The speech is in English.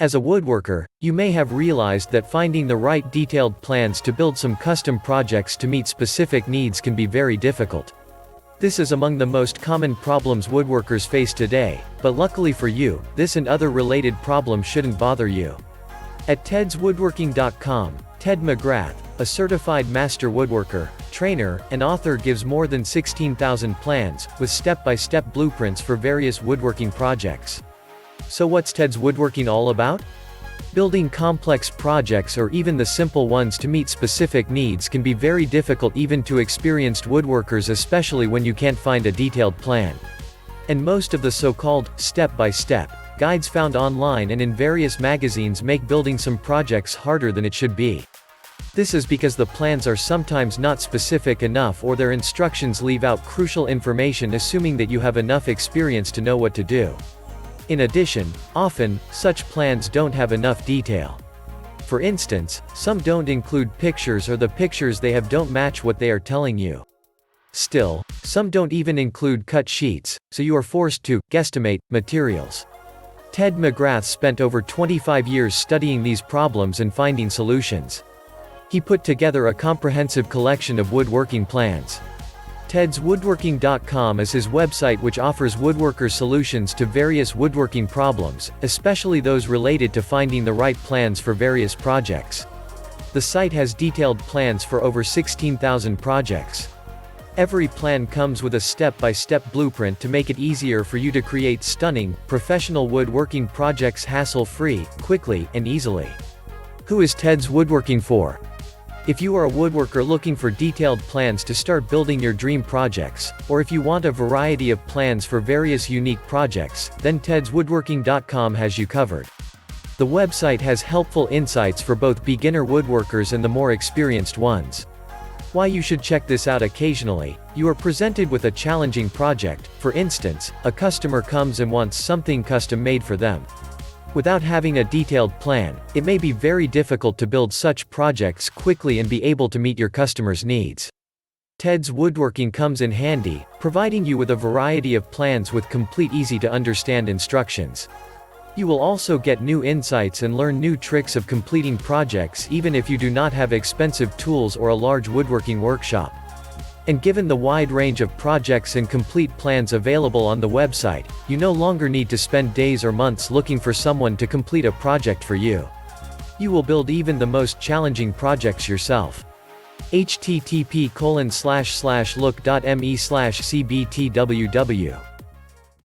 As a woodworker, you may have realized that finding the right detailed plans to build some custom projects to meet specific needs can be very difficult. This is among the most common problems woodworkers face today, but luckily for you, this and other related problems shouldn't bother you. At TedsWoodworking.com, Ted McGrath, a certified master woodworker, trainer, and author gives more than 16,000 plans, with step-by-step blueprints for various woodworking projects. So what's Ted's Woodworking all about? Building complex projects or even the simple ones to meet specific needs can be very difficult even to experienced woodworkers, especially when you can't find a detailed plan. And most of the so-called step-by-step guides found online and in various magazines make building some projects harder than it should be. This is because the plans are sometimes not specific enough or their instructions leave out crucial information, assuming that you have enough experience to know what to do. In addition, often, such plans don't have enough detail. For instance, some don't include pictures, or the pictures they have don't match what they are telling you. Still, some don't even include cut sheets, so you are forced to guesstimate materials. Ted McGrath spent over 25 years studying these problems and finding solutions. He put together a comprehensive collection of woodworking plans. TedsWoodworking.com is his website, which offers woodworkers solutions to various woodworking problems, especially those related to finding the right plans for various projects. The site has detailed plans for over 16,000 projects. Every plan comes with a step-by-step blueprint to make it easier for you to create stunning, professional woodworking projects hassle-free, quickly, and easily. Who is Ted's Woodworking for? If you are a woodworker looking for detailed plans to start building your dream projects, or if you want a variety of plans for various unique projects, then TedsWoodworking.com has you covered. The website has helpful insights for both beginner woodworkers and the more experienced ones. Why you should check this out occasionally: you are presented with a challenging project. For instance, a customer comes and wants something custom made for them. Without having a detailed plan, it may be very difficult to build such projects quickly and be able to meet your customers' needs. Ted's Woodworking comes in handy, providing you with a variety of plans with complete, easy-to-understand instructions. You will also get new insights and learn new tricks of completing projects even if you do not have expensive tools or a large woodworking workshop. And given the wide range of projects and complete plans available on the website, you no longer need to spend days or months looking for someone to complete a project for you. You will build even the most challenging projects yourself. http://look.me/cbtww